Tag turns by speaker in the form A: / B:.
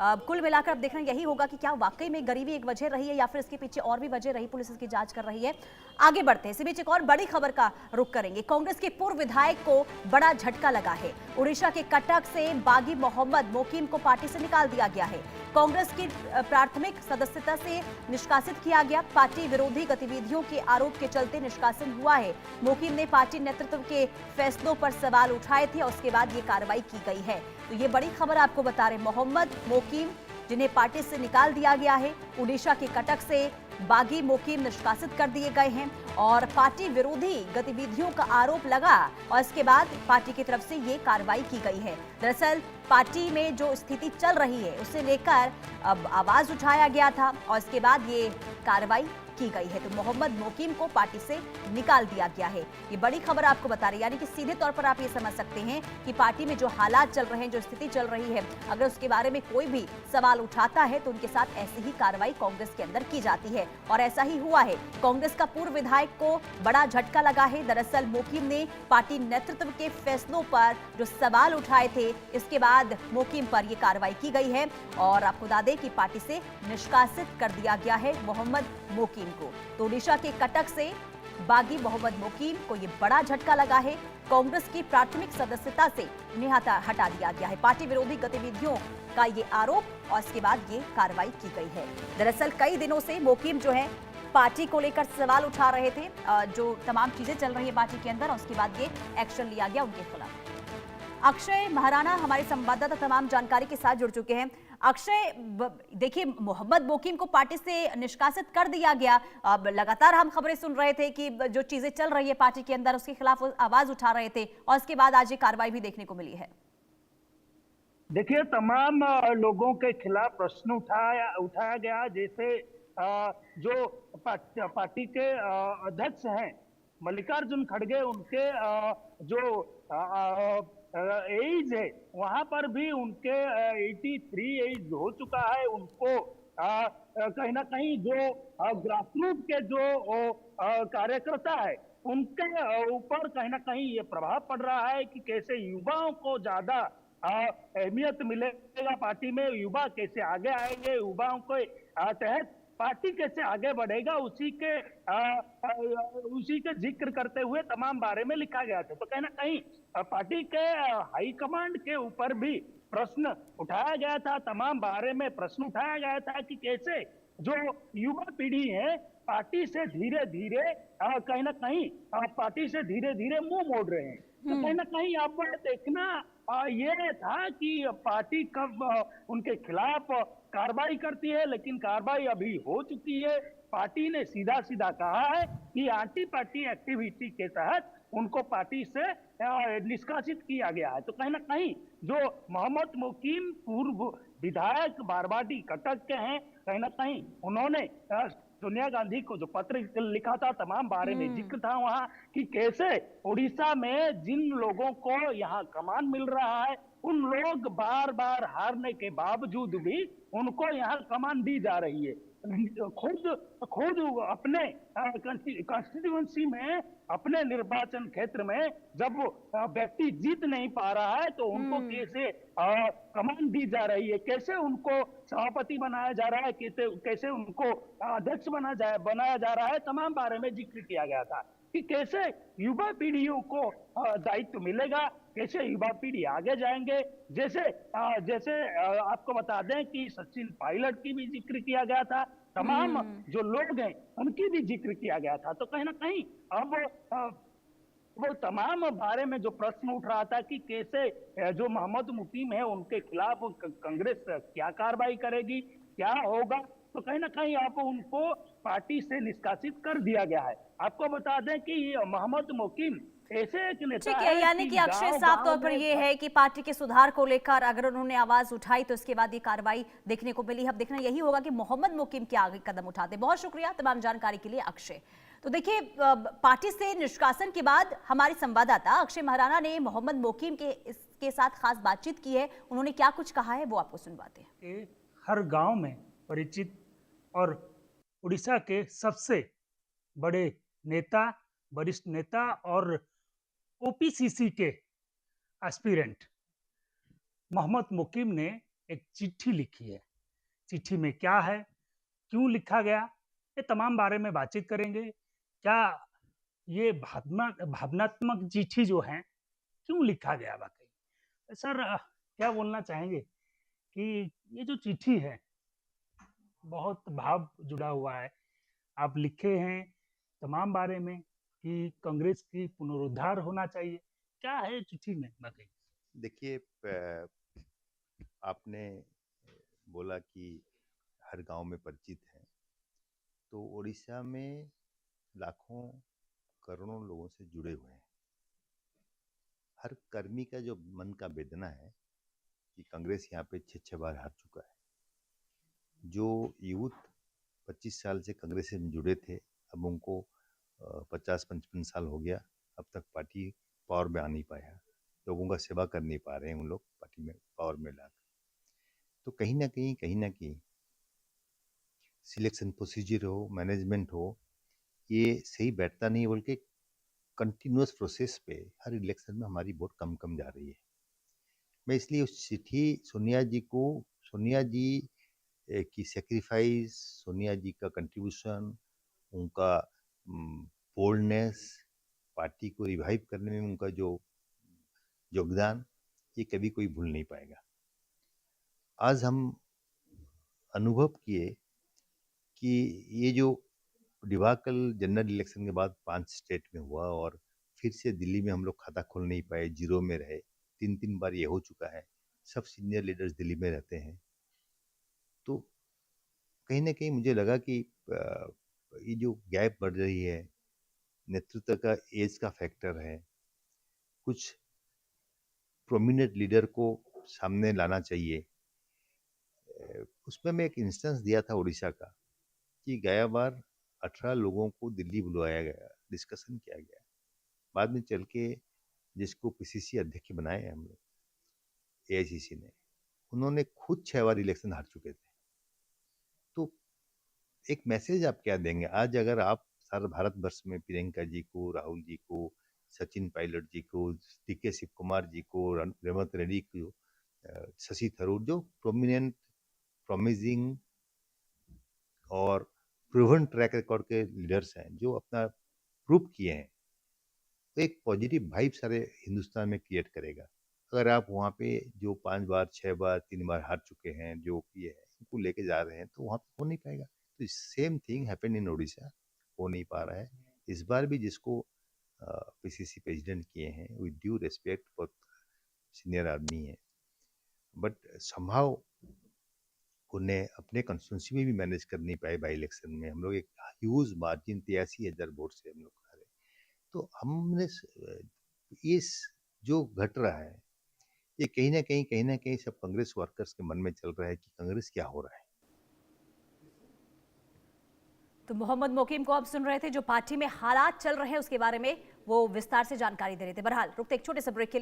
A: कुल मिलाकर अब देखना यही होगा कि क्या वाकई में गरीबी एक वजह रही है या फिर इसके पीछे और भी वजह रही। पुलिस इसकी जांच कर रही है। आगे बढ़ते हैं, इसी बीच एक और बड़ी खबर का रुख करेंगे। कांग्रेस के पूर्व विधायक को बड़ा झटका लगा है। उड़ीसा के कटक से बागी मोहम्मद मोकीम को पार्टी से निकाल दिया गया है। कांग्रेस की प्राथमिक सदस्यता से निष्कासित किया गया। पार्टी विरोधी गतिविधियों के आरोप के चलते निष्कासन हुआ है। मोकीम ने पार्टी नेतृत्व के फैसलों पर सवाल उठाए थे और उसके बाद ये कार्रवाई की गई है। तो ये बड़ी खबर आपको बता रहे, मोहम्मद मोकीम जिन्हें पार्टी से निकाल दिया गया है, उड़ीसा के कटक से बागी मोकीम निष्कासित कर दिए गए हैं और पार्टी विरोधी गतिविधियों का आरोप लगा और इसके बाद पार्टी की तरफ से ये कार्रवाई की गई है। दरअसल पार्टी में जो स्थिति चल रही है उसे लेकर अब आवाज उठाया गया था और इसके बाद ये कार्रवाई की गई है। तो मोहम्मद मोकीम को पार्टी से निकाल दिया गया है। ये बड़ी खबर आपको बता रही है, यानी कि सीधे तौर पर आप ये समझ सकते हैं कि पार्टी में जो हालात चल रहे हैं, जो स्थिति चल रही है, अगर उसके बारे में कोई भी सवाल उठाता है तो उनके साथ ऐसी ही कार्रवाई कांग्रेस के अंदर की जाती है और ऐसा ही हुआ है। कांग्रेस का पूर्व विधायक को बड़ा झटका लगा है। दरअसल मोकीम ने पार्टी नेतृत्व के फैसलों पर जो सवाल उठाए थे, इसके बाद मोकीम पर यह कार्रवाई की गई है और आपको बता दें कि पार्टी से निष्कासित कर दिया गया है मोहम्मद मोकीम को। तो उड़ीसा के कटक से बागी मोहम्मद मोकीम को यह बड़ा झटका लगा है। कांग्रेस की प्राथमिक सदस्यता से इन्हें हटा दिया गया है। पार्टी विरोधी गतिविधियों का ये आरोप और इसके बाद ये कार्रवाई की गई है। दरअसल कई दिनों से मोकीम जो है पार्टी को लेकर सवाल उठा रहे थे, जो तमाम चीजें चल रही है पार्टी के अंदर, और उसके बाद ये एक्शन लिया गया उनके खिलाफ। अक्षय महाराणा हमारे संवाददाता तमाम जानकारी के साथ जुड़ चुके हैं। अक्षय, देखिए, मोहम्मद मोकीम को पार्टी से निष्कासित कर दिया गया। अब लगातार हम खबरें सुन रहे थे कि जो चीजें चल रही है पार्टी के अंदर उसके खिलाफ आवाज उठा रहे थे और इसके बाद आज ये कार्रवाई भी देखने को मिली है।
B: देखिए, तमाम लोगों के खिलाफ प्रश्न उठाया गया। जैसे जो पार्टी के अध्यक्ष हैं मल्लिकार्जुन खड़गे, उनके जो एज है वहां पर भी उनके 83 एज हो चुका है। उनको कहीं ना कहीं जो ग्रासरूट के जो कार्यकर्ता है उनके ऊपर कहीं ना कहीं ये प्रभाव पड़ रहा है कि कैसे युवाओं को ज्यादा अहमियत मिलेगा पार्टी में, युवा कैसे आगे आएंगे, युवाओं के तहत पार्टी कैसे आगे बढ़ेगा, उसी के जिक्र करते हुए तमाम बारे में लिखा गया था। तो कहीं ना कहीं पार्टी के हाईकमांड के ऊपर भी प्रश्न उठाया गया था, तमाम बारे में प्रश्न उठाया गया था कि कैसे जो युवा पीढ़ी है पार्टी से धीरे धीरे कहीं ना कहीं पार्टी से धीरे धीरे मुंह मोड़ रहे हैं। तो कहीं ना कहीं आप देखना ये था कि पार्टी कब उनके खिलाफ कार्रवाई करती है, लेकिन कार्रवाई अभी हो चुकी है। पार्टी ने सीधा सीधा कहा है कि एंटी पार्टी एक्टिविटी के तहत उनको पार्टी से निष्कासित किया गया है। तो कहीं ना कहीं जो मोहम्मद मोकीम पूर्व विधायक बारवाडी कटक के हैं, कहीं ना कहीं उन्होंने सोनिया गांधी को जो पत्र लिखा था, तमाम बारे में जिक्र था वहां कि कैसे उड़ीसा में जिन लोगों को यहाँ कमान मिल रहा है उन लोग बार बार हारने के बावजूद भी उनको यहाँ कमान दी जा रही है। खुद अपने कॉन्स्टिट्यूएंसी में, अपने निर्वाचन क्षेत्र में जब व्यक्ति जीत नहीं पा रहा है तो उनको कैसे कमान दी जा रही है, कैसे उनको सभापति बनाया जा रहा है, कैसे उनको अध्यक्ष बनाया जा रहा है, तमाम बारे में जिक्र किया गया था कि कैसे युवा पीढ़ियों को दायित्व मिलेगा, कैसे युवा पीढ़ी आगे जाएंगे। जैसे आपको बता दें कि सचिन पायलट की भी जिक्र किया गया था, तमाम जो लोग हैं उनकी भी जिक्र किया गया था। तो कहीं ना कहीं अब वो तमाम बारे में जो प्रश्न उठ रहा था कि कैसे जो मोहम्मद मोकीम है उनके खिलाफ कांग्रेस क्या कार्रवाई करेगी, क्या होगा, तो कहीं ना कहीं अब उनको पार्टी से निष्कासित कर दिया गया है। आपको बता दें कि मोहम्मद मोकीम ऐसे एक नेता
A: ठीक है, यानी कि अक्षय, साफ तौर पर यह है कि पार्टी के सुधार को लेकर अगर उन्होंने आवाज उठाई तो इसके बाद ये कार्रवाई देखने को मिली। अब देखना यही होगा कि मोहम्मद मोकीम क्या आगे कदम उठाते। बहुत शुक्रिया तमाम जानकारी के लिए अक्षय। तो देखिए, पार्टी से निष्कासन के बाद हमारे संवाददाता अक्षय महाराणा ने मोहम्मद मोकीम के साथ खास बातचीत की है। उन्होंने क्या कुछ कहा है वो आपको सुनवाते हैं।
C: हर गांव में परिचित और उड़ीसा के सबसे बड़े नेता, वरिष्ठ नेता और ओपीसीसी के एस्पिरेंट मोहम्मद मोकीम ने एक चिट्ठी लिखी है। चिट्ठी में क्या है, क्यों लिखा गया, ये तमाम बारे में बातचीत करेंगे। क्या ये भावनात्मक चिट्ठी जो है, क्यों लिखा गया वाक़ई? सर क्या बोलना चाहेंगे कि ये जो चिट्ठी है, बहुत भाव जुड़ा हुआ है। आप लिखे हैं तमाम बारे में कि कांग्रेस की पुनरुद्धार होना चाहिए। क्या है चिट्ठी में वाक़ई?
D: देखिए आपने बोला कि हर गांव में परिचित है, तो उड़ीसा में लाखों करोड़ों लोगों से जुड़े हुए हैं। हर कर्मी का जो मन का वेदना है कि कांग्रेस यहाँ पे 6 बार हार चुका है। जो यूथ 25 साल से कांग्रेस से जुड़े थे, अब उनको 50-55 साल हो गया, अब तक पार्टी पावर में आ नहीं पाया, लोगों का सेवा कर नहीं पा रहे हैं उन लोग पार्टी में पावर में लाकर। तो कहीं ना कहीं सिलेक्शन प्रोसीजर हो, मैनेजमेंट हो, ये सही बैठता नहीं, बोल के कंटिन्यूस प्रोसेस पे हर इलेक्शन में हमारी वोट कम जा रही है। मैं इसलिए उस चिट्ठी सोनिया जी की सेक्रीफाइस, सोनिया जी का कंट्रीब्यूशन, उनका बोल्डनेस, पार्टी को रिवाइव करने में उनका जो योगदान, ये कभी कोई भूल नहीं पाएगा। आज हम अनुभव किए कि ये जो डिबाकल जनरल इलेक्शन के बाद 5 स्टेट में हुआ और फिर से दिल्ली में हम लोग खाता खोल नहीं पाए, जीरो में रहे, 3 बार ये हो चुका है। सब सीनियर लीडर्स दिल्ली में रहते हैं। तो कहीं ना कहीं मुझे लगा कि ये जो गैप बढ़ रही है, नेतृत्व का एज का फैक्टर है, कुछ प्रोमिनेंट लीडर को सामने लाना चाहिए। उसमें मैं एक इंस्टेंस दिया था उड़ीसा का कि गया बार 18 लोगों को दिल्ली बुलवाया गया, डिस्कशन किया गया, बाद में चल के जिसको पीसीसी अध्यक्ष बनाए हम लोग एआईसीसी ने, उन्होंने खुद 6 बार इलेक्शन हार चुके थे। तो एक मैसेज आप क्या देंगे? आज अगर आप सारे भारतवर्ष में प्रियंका जी को, राहुल जी को, सचिन पायलट जी को, डीके शिव कुमार जी को, रेवंत रेड्डी को, शशि थरूर, जो प्रोमिनेंट, प्रॉमिसिंग और प्रूवन ट्रैक रिकॉर्ड के लीडर्स हैं, जो अपना प्रूव किए हैं, तो एक पॉजिटिव वाइब सारे हिंदुस्तान में क्रिएट करेगा। अगर आप वहाँ पे जो 5 बार, 6 बार, 3 बार हार चुके हैं, जो किए हैं, उनको लेके जा रहे हैं, तो वहाँ पे हो नहीं पाएगा। तो same thing happened in Orissa, हो नहीं पा रहा है। इस बार भी जिसको पीसीसी प्रेसिडेंट किए हैं, विद ड्यू रेस्पेक्ट, बहुत सीनियर आदमी है, बट समहाउ उन्हें अपने कंस्टिट्यूंसी में भी मैनेज कर नहीं पाए। बाई इलेक्शन में हम लोग एक ह्यूज मार्जिन 83,000 वोट से हम लोग हारे। तो हमने ये जो घट रहा है, ये कहीं ना कहीं सब कांग्रेस वर्कर्स के मन में चल रहा है कि कांग्रेस क्या हो रहा है।
A: तो मोहम्मद मोकीम को आप सुन रहे थे, जो पार्टी में हालात चल रहे हैं उसके बारे में वो विस्तार से जानकारी दे रहे थे। बहरहाल रुकते एक छोटे से ब्रेक के लिए।